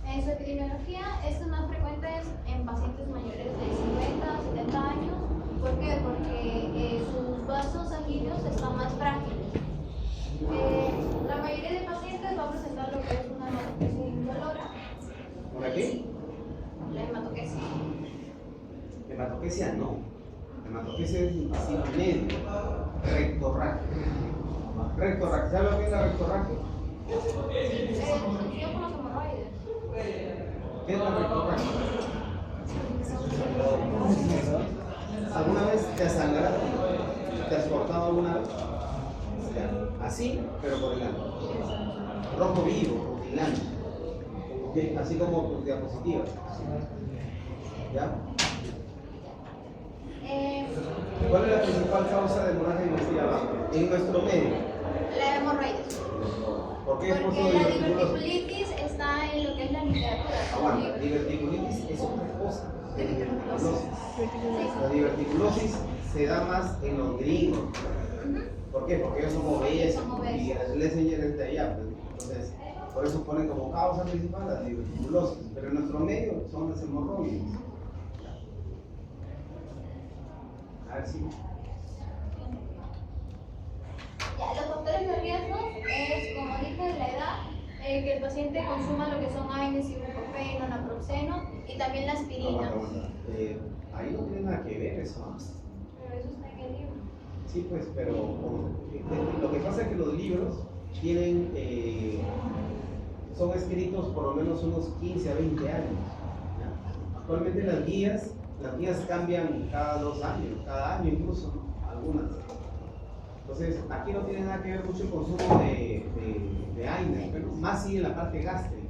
En su epidemiología, esto es más frecuente en pacientes mayores de 50 a 70 años. ¿Por qué? Porque sus vasos sanguíneos están más frágiles. La mayoría de pacientes va a presentar lo que es una hematoquesia indolora. ¿Por aquí? La hematoquesia. Hematoquesia no. Hematoquesia es intestino medio. Rectorragia. Rectorragia. ¿Sabes lo que es la rectorragia? Conocido por los hemorroides. ¿Qué es la rectorragia? ¿Alguna vez te has sangrado? ¿Te has cortado alguna vez? Ya. Así, pero por el ano. Rojo vivo, rutilante. ¿Ok? Así como tus diapositivas. ¿Ya? ¿Cuál es la principal causa de hemorragia digestiva baja en nuestro medio? La hemorroides. ¿Por qué? Porque la diverticulitis está en lo que es la literatura. Aguanta, diverticulitis es otra cosa de diverticulosis. La diverticulosis se da más en los gringos. ¿Por qué? Porque ellos son obesos y el Schlesinger es de allá. Pues. Entonces, por eso ponen como causa principal la diverticulosis. Pero en nuestro medio son las hemorroides. A ver si. Ya, los factores de riesgo es, como dije, la edad, que el paciente consuma lo que son AINES, ibuprofeno, naproxeno y también la aspirina. Aguanta. Ahí no tiene nada que ver eso. Pero eso está en el libro. Sí, pues, pero lo que pasa es que los libros tienen, son escritos por lo menos unos 15 a 20 años. ¿Ya? Actualmente las guías cambian cada 2 años, cada año incluso, ¿no? Algunas. Entonces, aquí no tiene nada que ver mucho el consumo de AINES, pero más sí en la parte gástrica,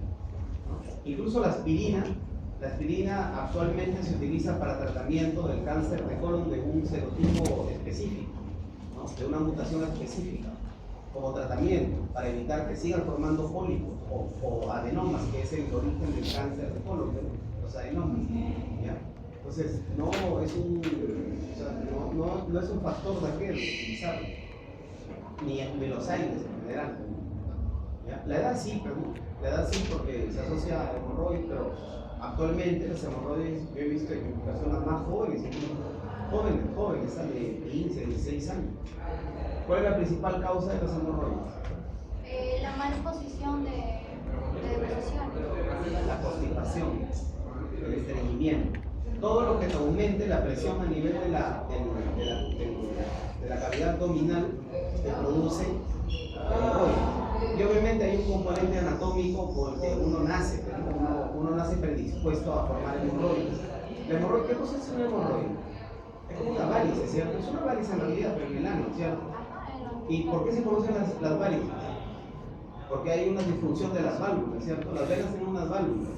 ¿no? Incluso la aspirina actualmente se utiliza para tratamiento del cáncer de colon de un serotipo específico, ¿no? De una mutación específica, como tratamiento para evitar que sigan formando pólipos o adenomas, que es el origen del cáncer de colon, ¿no? Los adenomas, ¿ya? Entonces, no es un factor de riesgo utilizarlo, ni los AINES en general. ¿Ya? La edad sí, porque se asocia a hemorroides, pero actualmente las hemorroides yo he visto en personas más jóvenes, jóvenes, de 15, 16 años. ¿Cuál es la principal causa de las hemorroides? La mala exposición de deposición. La constipación, el estreñimiento. Todo lo que te aumente la presión a nivel de la cavidad abdominal te produce hemorroides. Y obviamente hay un componente anatómico porque uno nace predispuesto a formar hemorroides. ¿La hemorroide qué cosa es una hemorroide? Es como una varice, ¿cierto? Es una varice en realidad, pero en el ano, ¿cierto? ¿Y por qué se producen las varices? Porque hay una disfunción de las válvulas, ¿cierto? Las venas tienen unas válvulas.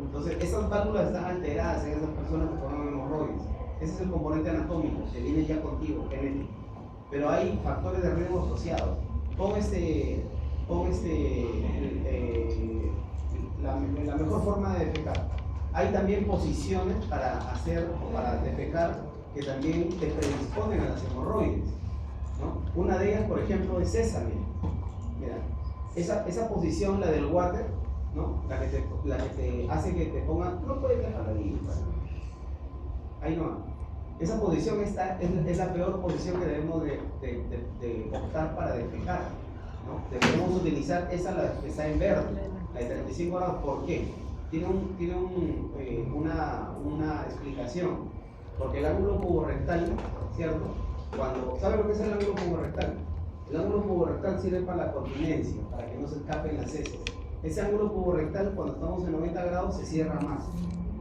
Entonces, esas válvulas están alteradas en esas personas que forman hemorroides. Ese es el componente anatómico, que viene ya contigo, genético. Pero hay factores de riesgo asociados. La mejor forma de defecar. Hay también posiciones para defecar que también te predisponen a las hemorroides, ¿no? Una de ellas, por ejemplo, es esa, mira. Esa posición, la del water, ¿no? La que te hace que te ponga, no puedes dejar ahí, ahí no. Esa posición es la peor posición que debemos de optar para defecar, ¿no? Debemos utilizar esa, la que está en verde, la de 35 grados. ¿Por qué? Tiene una explicación. Porque el ángulo puborectal, ¿cierto? ¿Sabe lo que es el ángulo puborectal? El ángulo puborectal sirve para la continencia, para que no se escapen las heces. Ese ángulo puborectal, cuando estamos en 90 grados, se cierra más.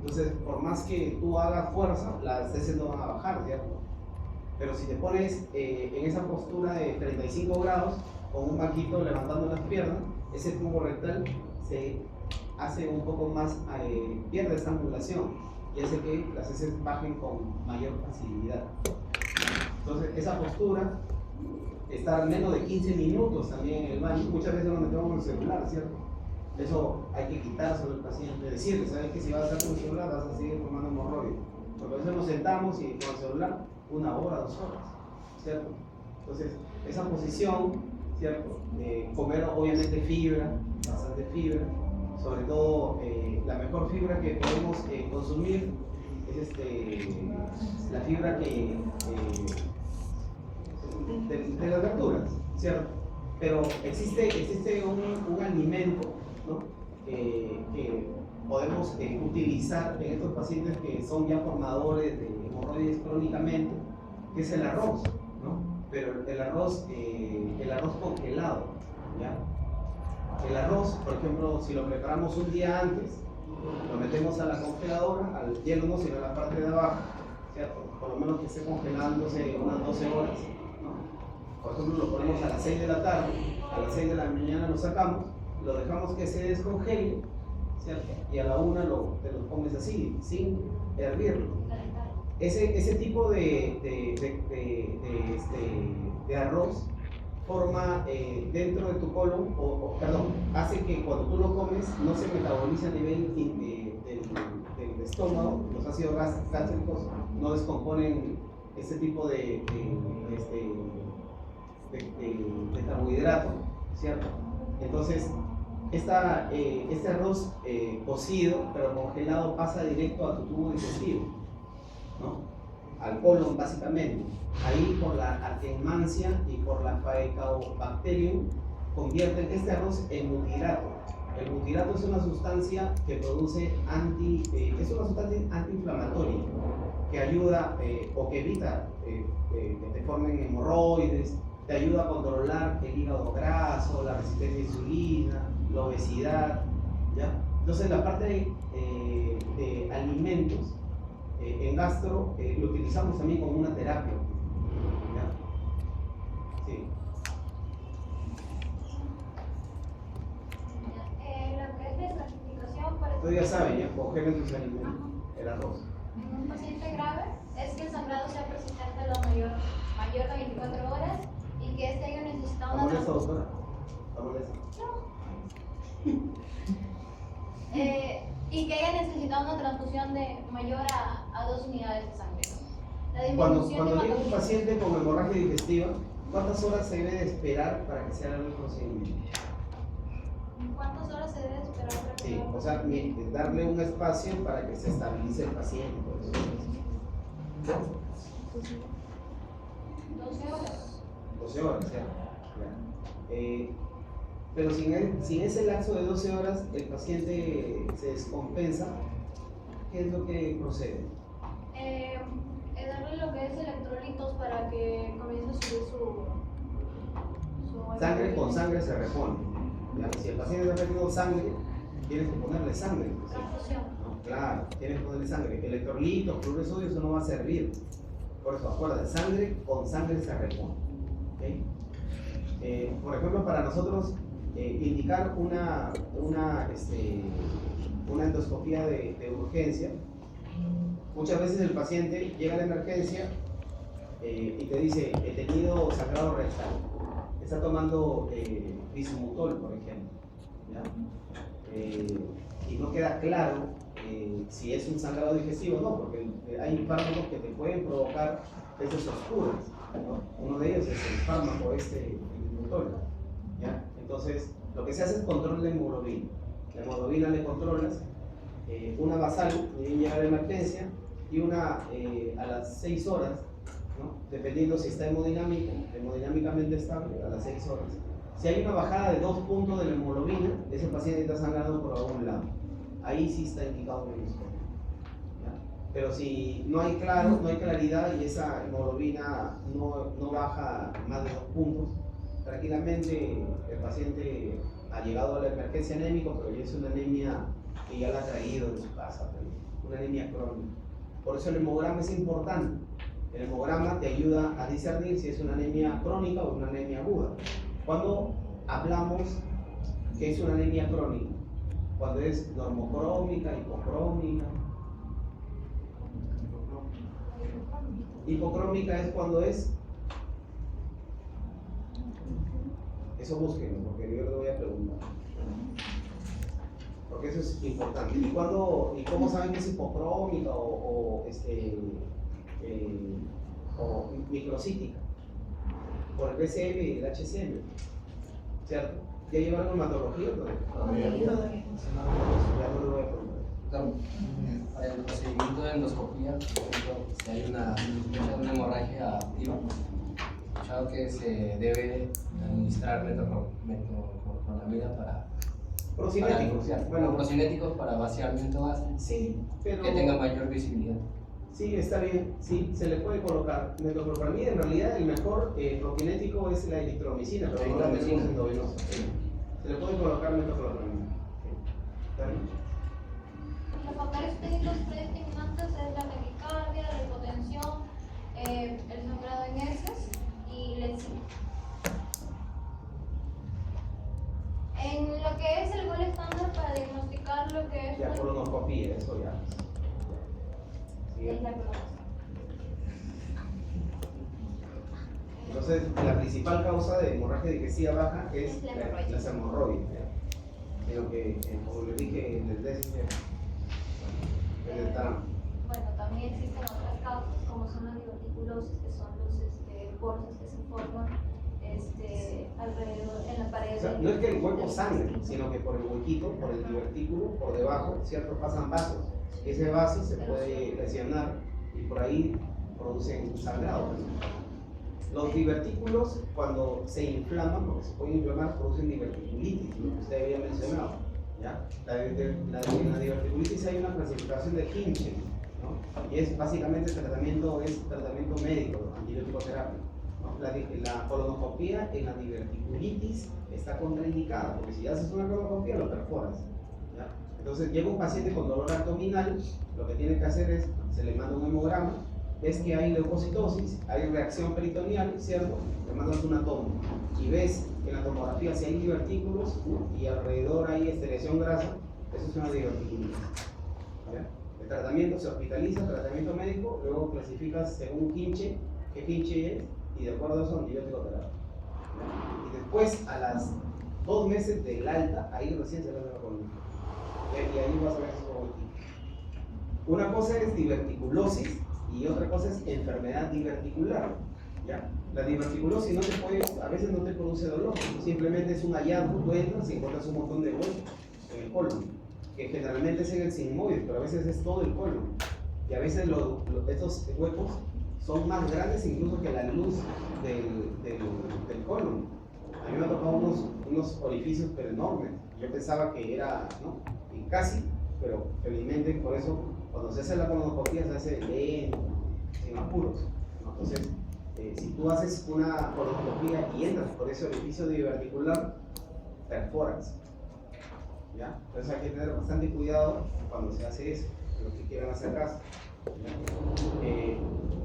Entonces, por más que tú hagas fuerza, las heces no van a bajar, ¿cierto? Pero si te pones en esa postura de 35 grados, con un banquito levantando las piernas, ese puborectal se hace un poco más, pierde esa angulación y hace que las heces bajen con mayor facilidad. Entonces, esa postura, estar menos de 15 minutos también en el baño, muchas veces nos metemos en el celular, ¿cierto? Eso hay que quitárselo al paciente, decirle, ¿sabes que si vas a estar con el celular vas a seguir formando hemorroides? Porque a veces nos sentamos y con el celular 1 hora, 2 horas, ¿cierto? Entonces, esa posición, ¿cierto? Comer obviamente fibra, bastante fibra, sobre todo la mejor fibra que podemos consumir es la fibra de las verduras, ¿cierto? Pero existe un alimento, ¿no? Que podemos utilizar en estos pacientes que son ya formadores de hemorroides crónicamente, que es el arroz, ¿no? Pero el arroz congelado, ¿ya? El arroz, por ejemplo, si lo preparamos un día antes, lo metemos a la congeladora, al hielo no, sino a la parte de abajo, ¿cierto? Por lo menos que esté congelándose unas 12 horas, ¿no? Por ejemplo, lo ponemos a las 6 de la tarde, a las 6 de la mañana lo sacamos, lo dejamos que se descongele, ¿cierto? Y a la 1 te lo comes así, sin hervirlo. ese tipo de arroz forma dentro de tu colon, perdón, hace que cuando tú lo comes no se metabolice a nivel del estómago, los ácidos gástricos no descomponen ese tipo de carbohidrato, ¿cierto? Entonces, este arroz cocido pero congelado pasa directo a tu tubo digestivo, ¿no? Al colon básicamente. Ahí por la arquemancia y por la Faecalibacterium convierten este arroz en butirato. El butirato es una sustancia que produce es una sustancia antiinflamatoria que ayuda o que evita que te formen hemorroides, te ayuda a controlar el hígado graso, la resistencia a insulina, la obesidad, ¿ya? Entonces la parte de alimentos en gastro lo utilizamos también como una terapia, ¿ya? Sí. Lo que es desclasificación, por Ustedes ya saben, ya congelen tus alimentos, el arroz. en un paciente grave es que el sangrado sea persistente mayor de 24 horas y que este haya necesitado ¿Está una molesta, transfusión. doctora? ¿Está molesta? Y que haya necesitado una transfusión de mayor a 2 unidades de sangre. La Cuando disminución de llega un hematocrit. paciente con hemorragia digestiva, ¿cuántas horas se debe de esperar para que se haga el procedimiento? ¿Cuántas horas se debe esperar para que Sí, haga? o sea, darle un espacio para que se estabilice el paciente. Por eso. 12 horas. 12 horas, ya. Pero si en ese lapso de 12 horas el paciente se descompensa, ¿qué es lo que procede? Darle lo que es electrolitos para que comience a subir su Sangre con sangre se repone. ¿Ya? Si el paciente está perdiendo sangre, tienes que ponerle sangre. ¿Sí? transfusión. No, claro, tienes que ponerle sangre. Electrolitos, cloruro de sodio, eso no va a servir. Por eso, acuérdate, sangre con sangre se repone. ¿Okay? Por ejemplo, para nosotros, indicar una endoscopía de urgencia, muchas veces el paciente llega a la emergencia y te dice, he tenido sangrado rectal, está tomando bismutol, por ejemplo, ¿ya? Y no queda claro si es un sangrado digestivo o no, porque hay fármacos que te pueden provocar heces oscuras, ¿no? Uno de ellos es el fármaco el bismutol, ¿ya? Entonces, lo que se hace es control de hemoglobina. La hemoglobina le controlas, una basal, debe llegar a la emergencia, y una a las 6 horas, ¿no? Dependiendo si está hemodinámicamente estable, a las 6 horas. Si hay una bajada de 2 puntos de la hemoglobina, ese paciente está sangrando por algún lado. Ahí sí está indicado el endoscopio, ¿ya? Pero si no hay claridad y esa hemoglobina no baja más de 2 puntos, tranquilamente el paciente ha llegado a la emergencia anémica, pero ya es una anemia que ya la ha traído de su casa, una anemia crónica. Por eso el hemograma es importante. El hemograma te ayuda a discernir si es una anemia crónica o una anemia aguda. Cuando hablamos que es una anemia crónica, cuando es normocrómica, hipocrómica. Hipocrómica es cuando es. Eso búsquenlo, porque yo les voy a preguntar. Porque eso es importante. ¿Y cómo saben que es hipocrómica o microcítica? Por el BCM y el HCM, ¿cierto? ¿Ya llevaron hematología? Ya no lo voy a preguntar. Para el procedimiento de endoscopía, por ejemplo, si hay una hemorragia activa, he escuchado que se debe administrar metoclopramida para Procinéticos, bueno, procinéticos para vaciamiento ácido, sí, pero que tenga mayor visibilidad. sí, está bien, sí, se le puede colocar metoclopramida. En realidad el mejor prokinético es la eritromicina, pero no la tenemos endovenosa. Se le puede colocar metoclopramida. ¿Está bien? Los factores clínicos prediscriminantes es la taquicardia, la hipotensión, el sangrado en heces y la enzima. En lo que es el gol estándar para diagnosticar lo que es Ya, colonoscopía, eso ya. Sí, es la colonoscopia. Entonces, la principal causa de hemorragia digestiva baja es Es la hemorroide. las hemorroides. Pero que, como les dije, en el déficit, en el tálamo. Bueno, también existen otras causas, como son la diverticulosis, que son los poros que se forman alrededor, en la pared. O sea, no es que el hueco sangre, sino que por el huequito, por el divertículo, por debajo, ¿cierto? Pasan vasos. Ese vaso se puede lesionar y por ahí producen sangrado. Los divertículos, cuando se inflaman, lo que se puede inflamar, producen diverticulitis, lo que usted había mencionado. ¿Ya? En la diverticulitis hay una clasificación de Kinchen, ¿no? Y es básicamente tratamiento médico, antibiótico terapia. ¿No? La colonoscopía en la diverticulitis está contraindicada, porque si haces una colonoscopía lo perforas. ¿Ya? Entonces llega un paciente con dolor abdominal, lo que tiene que hacer es, se le manda un hemograma, ves que hay leucocitosis, hay reacción peritoneal, ¿cierto? Le mandas una toma y ves en la tomografía si hay divertículos y alrededor hay lesión grasa, eso es una diverticulitis. ¿Ya? El tratamiento se hospitaliza, tratamiento médico, luego clasificas según Kinche, qué Kinche es, y de acuerdo a eso antibiótico terapia. Y después, a las 2 meses del alta, ahí recién se le hace la columna. Y ahí vas a ver eso. Una cosa es diverticulosis y otra cosa es enfermedad diverticular. ¿Ya? La diverticulosis no te puede, a veces no te produce dolor, simplemente es un hallazgo, tú entras y encuentras un montón de huecos en el colon, que generalmente es en el sigmoide, pero a veces es todo el colon. Y a veces estos huecos son más grandes incluso que la luz del colon. A mí me ha tocado unos orificios pero enormes. Yo pensaba que era, ¿no? Y casi, pero felizmente por eso cuando se hace la colonoscopia se hace lento, sin apuros, ¿no? Entonces, si tú haces una colonoscopia y entras por ese orificio diverticular, perforas. ¿Ya? Entonces hay que tener bastante cuidado cuando se hace eso, los que quieran hacer caso.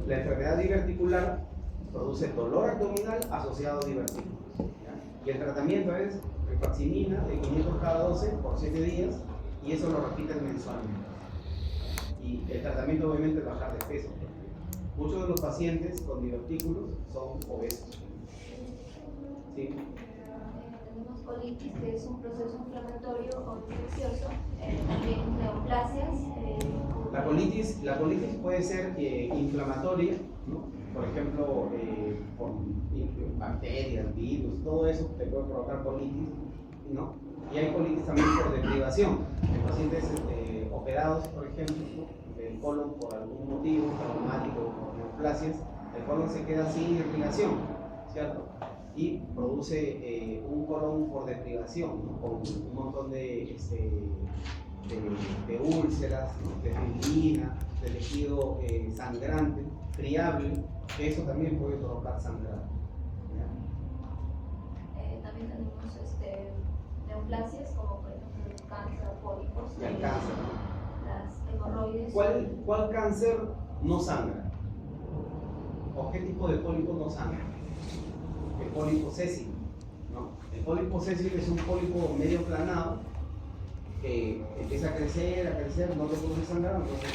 La enfermedad diverticular produce dolor abdominal asociado a divertículos. ¿Ya? Y el tratamiento es rifaximirina de 500 cada 12 por 7 días y eso lo repites mensualmente. Y el tratamiento obviamente es bajar de peso. Muchos de los pacientes con divertículos son obesos. ¿Sí? Tenemos colitis, que es un proceso inflamatorio o infeccioso, también neoplasias. La colitis puede ser inflamatoria, ¿no? Por ejemplo, por bacterias, virus, todo eso te puede provocar colitis, ¿no? Y hay colitis también por deprivación. En pacientes operados, por ejemplo, ¿no? El colon por algún motivo traumático o neoplasias, el colon se queda sin irrigación, ¿cierto? Y produce un colon por deprivación, ¿no? Con un montón de úlceras, ¿no? De fibrina, de tejido sangrante, friable, que eso también puede provocar sangrado. También tenemos neoplasias, como por ejemplo el cáncer, pólipos, Y el cáncer. las hemorroides. ¿Cuál cáncer no sangra? ¿O qué tipo de pólipo no sangra? El pólipo sésile, ¿no? El pólipo sésile es un pólipo medio planado que empieza a crecer, no te produce sangrado, entonces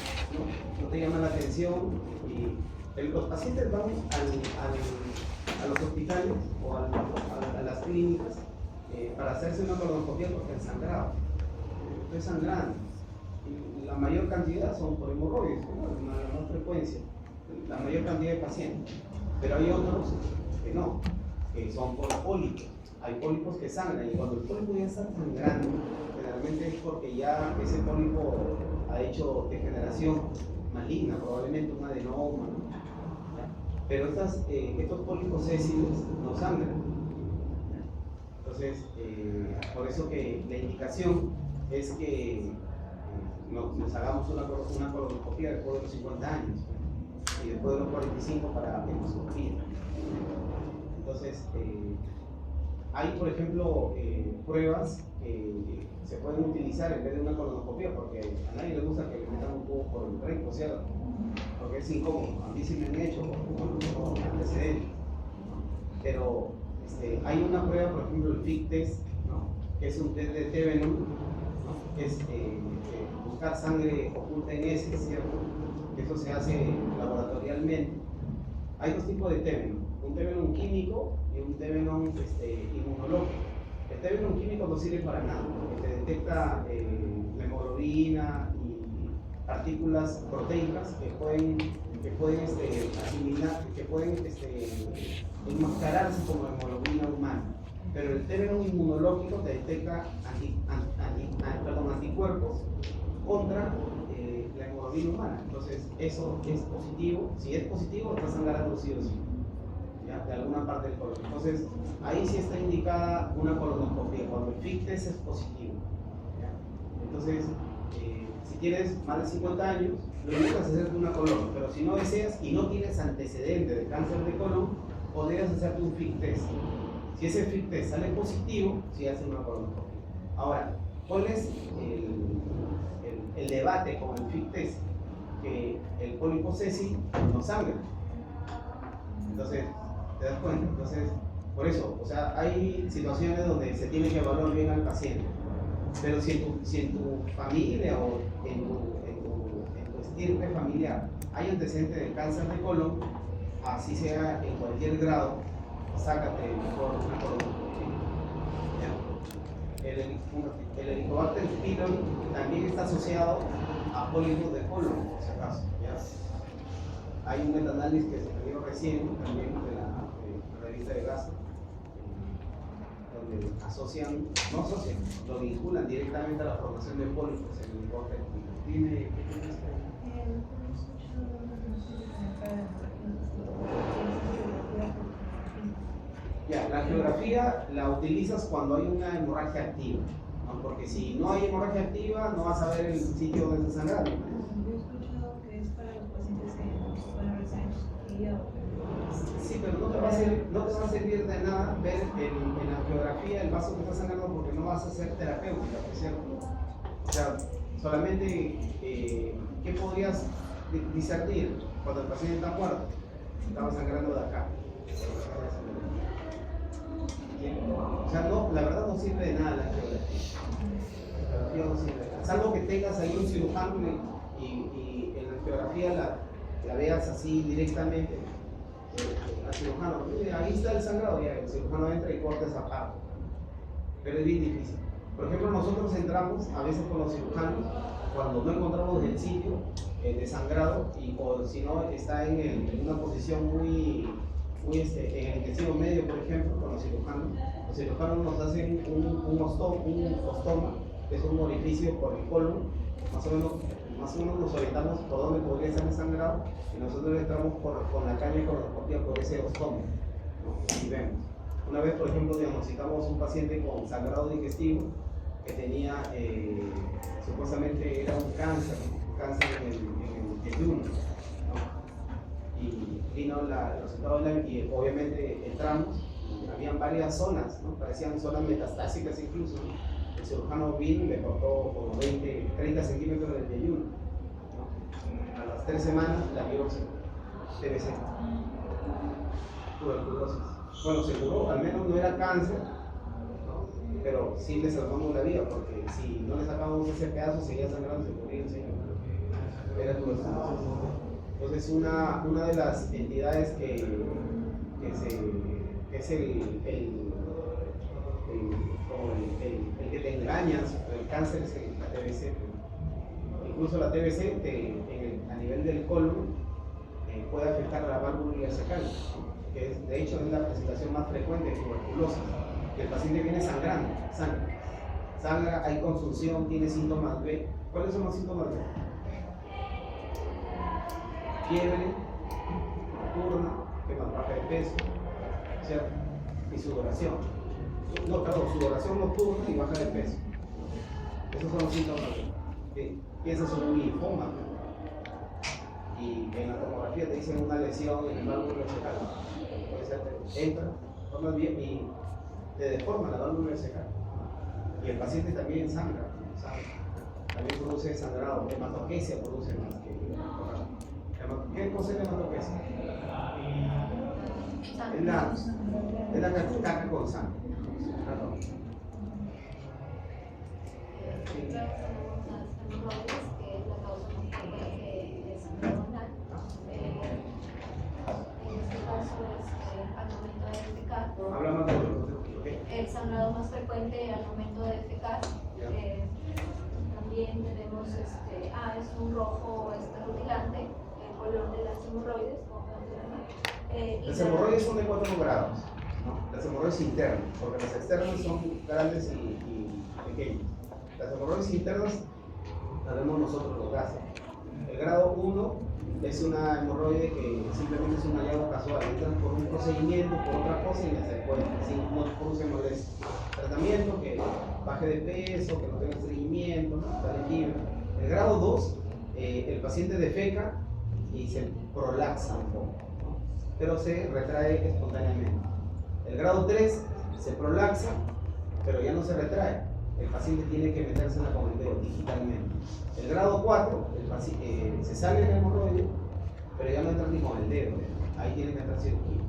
no te llama la atención. Y los pacientes van a los hospitales o a las clínicas para hacerse una colonoscopia porque el sangrado. Estoy sangrando. Y la mayor cantidad son por hemorroides, ¿no? La más frecuencia, la mayor cantidad de pacientes. Pero hay otros que no, que son por pólipos. Hay pólipos que sangran y cuando el pólipo ya está sangrando, generalmente es porque ya ese pólipo ha hecho degeneración maligna, probablemente un adenoma, ¿no? Pero estos pólipos sésiles no sangran. Entonces, por eso que la indicación es que nos hagamos una colonoscopia después de los 50 años, ¿no? Y después de los 45 para endoscopia. Entonces, hay, por ejemplo, pruebas que se pueden utilizar en vez de una colonoscopia, porque a nadie le gusta que le metan un tubo por el recto, ¿cierto? Porque es incómodo. A mí sí me han hecho por antecedentes. Pero hay una prueba, por ejemplo, el FIC test, ¿no? Que es un test de T-Venom, ¿no? Que es buscar sangre oculta en heces, ¿cierto? Eso se hace laboratorialmente. Hay dos tipos de T-Venom. un Tevenon químico y un Tevenon inmunológico. El Tevenon químico no sirve para nada, porque te detecta la hemoglobina y partículas proteicas que pueden asimilar, que pueden enmascararse como hemoglobina humana. Pero el Tevenon inmunológico te detecta anticuerpos contra la hemoglobina humana. Entonces, eso es positivo. Si es positivo, está sangrando sí o sí, ¿ya? De alguna parte del colon. Entonces, ahí sí está indicada una colonoscopia, cuando el FIC test es positivo, ¿ya? Entonces, si tienes más de 50 años, lo único es hacerte una colon, pero si no deseas y no tienes antecedente de cáncer de colon, podrías hacerte un FIC test. Si ese FIC test sale positivo, sí hace una colonoscopia. Ahora, ¿cuál es el debate con el FIC test? Que el pólipo sesi no sangra. Entonces, ¿te das cuenta? Entonces, por eso, o sea, hay situaciones donde se tiene que evaluar bien al paciente. Pero si en tu familia o en tu estirpe familiar hay antecedentes de cáncer de colon, así sea en cualquier grado, sácate mejor una colonoscopia. El Helicobacter pylori también está asociado a pólipos de colon, por si acaso, ¿ya? Hay un metaanálisis que se salió recién también de la revista de Gastro, donde lo vinculan directamente a la formación de pólipos en el Helicobacter pylori. Dime, ¿qué tienes que ver? Ya, la angiografía la utilizas cuando hay una hemorragia activa, ¿no? Porque si no hay hemorragia activa, no vas a ver el sitio donde está sangrando. Yo he escuchado que es para los pacientes que pueden realizar endoscopía o... Sí, pero no te va a servir de nada ver en la angiografía el vaso que está sangrando, porque no vas a hacer terapéutica, ¿por cierto? O sea, solamente, ¿qué podrías discernir cuando el paciente está muerto? Estaba sangrando de acá. O sea, no, la verdad no sirve de nada la angiografía. La angiografía no sirve de nada. Salvo que tengas ahí un cirujano y en la angiografía la veas así directamente al cirujano. Ahí está el sangrado, ya el cirujano entra y corta esa parte. Pero es bien difícil. Por ejemplo, nosotros entramos a veces con los cirujanos cuando no encontramos el sitio de sangrado, o si no está en una posición muy en el intensivo medio, por ejemplo, con los cirujanos nos hacen un ostoma, que es un orificio por el colon, más o menos nos orientamos por dónde podría ser el sangrado, y nosotros entramos con la caña y colonoscopia por ese ostoma, ¿no? Y vemos. Una vez, por ejemplo, diagnosticamos un paciente con sangrado digestivo que tenía, supuestamente era un cáncer en el yeyuno, ¿no? Y vino el resultado y obviamente entramos, habían varias zonas, ¿no? Parecían zonas metastásicas incluso, ¿no? El cirujano vino y le cortó como 30 centímetros del yeyuno, ¿no? A las 3 semanas la biopsia, TBC, tuberculosis. Bueno, se curó, al menos no era cáncer, ¿no? Pero sí le salvamos la vida, porque si no le sacábamos ese pedazo seguía sangrando, se moría el señor. Era tuberculosis. Entonces, una de las entidades que es el que te engañas, el cáncer es la TBC. Incluso la TBC a nivel del colon puede afectar a la válvula ileocecal, que de hecho es la presentación más frecuente de tuberculosis. El paciente viene sangrando, sangra, hay consunción, tiene síntomas B. ¿Cuáles son los síntomas B? Fiebre nocturna, que más baja de peso, ¿cierto? Y sudoración. No, perdón, sudoración nocturna y baja de peso. Esos son los síntomas. Piensas en un linfoma. Y en la tomografía te dicen una lesión en el válvula ileocecal. Puede ser, entra, tomas bien y te deforma la válvula ileocecal. Y el paciente también sangra. También produce sangrado. Hematoquesia produce más que hemorragia. ¿Qué cosa es la hematoquesia? Es la caca con sangre. En este caso es defecar. Habla más de lo que El sangrado más frecuente al momento de defecar. Ya. También tenemos, es un rojo rutilante, el color de las hemorroides. Las hemorroides son de 4 grados, ¿no? Las hemorroides internas, porque las externas son grandes y pequeñas. Las hemorroides internas las vemos nosotros los gases. El grado 1 es una hemorroide que simplemente es un hallazgo casual, entran por un procedimiento, por otra cosa y les encuentran, no produce molestia. Tratamiento que baje de peso, que no tenga estreñimiento, ¿no? Está libre. El grado 2, el paciente defeca y se prolaxa un poco, ¿no? Pero se retrae espontáneamente. El grado 3 se prolaxa, pero ya no se retrae. El paciente tiene que meterse en la comenteo digitalmente. El grado 4, se sale el hemorroide, pero ya no entra ni con el dedo, ahí tiene que entrar cirugía.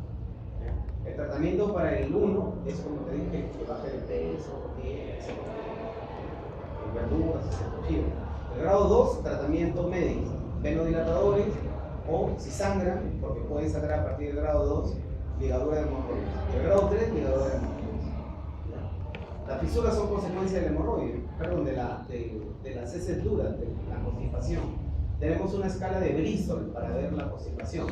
El tratamiento para el 1 es como te dije, que baje de peso, verduras, fibra. El grado 2, tratamiento médico, venodilatadores o si sangran, porque pueden sangrar a partir del grado 2, ligadura de hemorroides. El grado 3, ligadura de hemorroides. Las fisuras son consecuencia del hemorroide, perdón, de las heces duras, de la constipación. Tenemos una escala de Bristol para ver la constipación.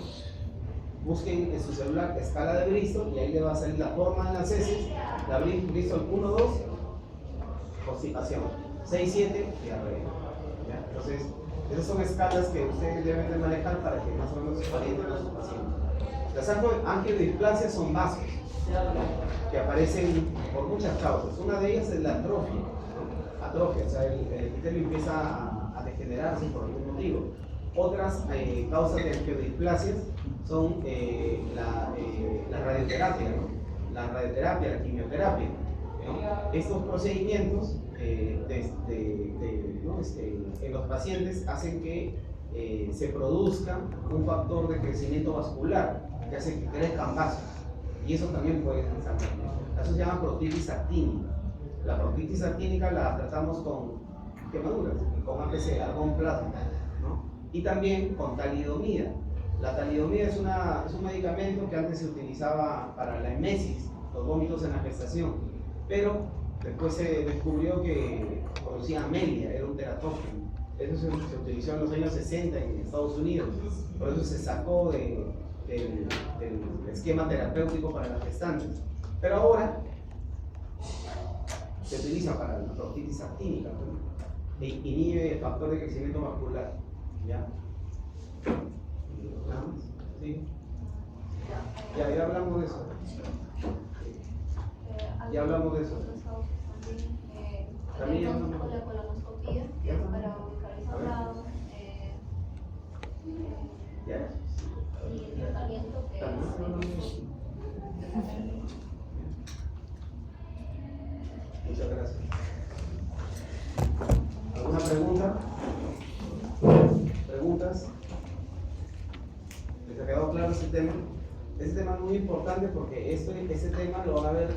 Busquen en su celular escala de Bristol y ahí le va a salir la forma de las heces. La Bristol 1, 2, constipación. 6, 7, diarrea. ¿Ya? Entonces, esas son escalas que ustedes deben de manejar para que más o menos se orienten a su paciente. Las angiodisplasias son vasos que aparecen por muchas causas. Una de ellas es la atrofia, ¿no? Atrofia, o sea, el epitelio empieza a degenerarse por algún motivo. Otras causas de angiodisplasias son la radioterapia, ¿no? La radioterapia, la quimioterapia, ¿no? Estos procedimientos en los pacientes hacen que se produzca un factor de crecimiento vascular que hace que crezcan vasos. Y eso también puede sangrar. Eso se llama proctitis actínica. La proctitis actínica la tratamos con quemaduras, con APC, argón plasma, ¿no? Y también con talidomida. La talidomida es un medicamento que antes se utilizaba para la emesis, los vómitos en la gestación, pero después se descubrió que producía amelia, era un teratógeno. Eso se utilizó en los años 60 en Estados Unidos, por eso se sacó del esquema terapéutico para las gestantes. Pero ahora se utiliza para la proctitis actínica, ¿no? Inhibe el factor de crecimiento vascular. ¿Ya? ¿Nada más? ¿Sí? Ya hablamos de eso. Ya hablamos de eso. También con la colonoscopía, que es para ubicar el sangrado. ¿Ya? Y el tratamiento que es. Muchas gracias. ¿Alguna pregunta? ¿Preguntas? ¿Les ha quedado claro ese tema? Este tema es muy importante porque ese tema lo van a ver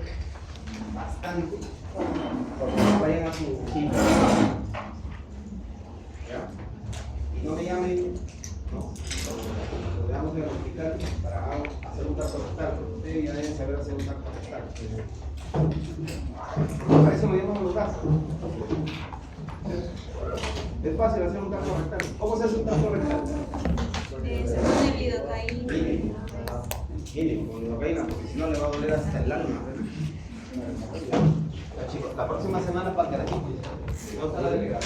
bastante cuando vayan a su cita. ¿Ya? Y no me llamen, ¿no? Lo dejamos en el hospital para hacer un tacto rectal, porque ustedes ya deben saber hacer un tacto rectal. Para eso me llaman los casos. Es fácil hacer un tacto rectal. ¿Cómo se hace un tacto rectal? Se pone lidocaína. Miren, con lidocaína, porque si no le va a doler hasta el alma. Ya, chicos, la próxima semana para que la no está la delegada.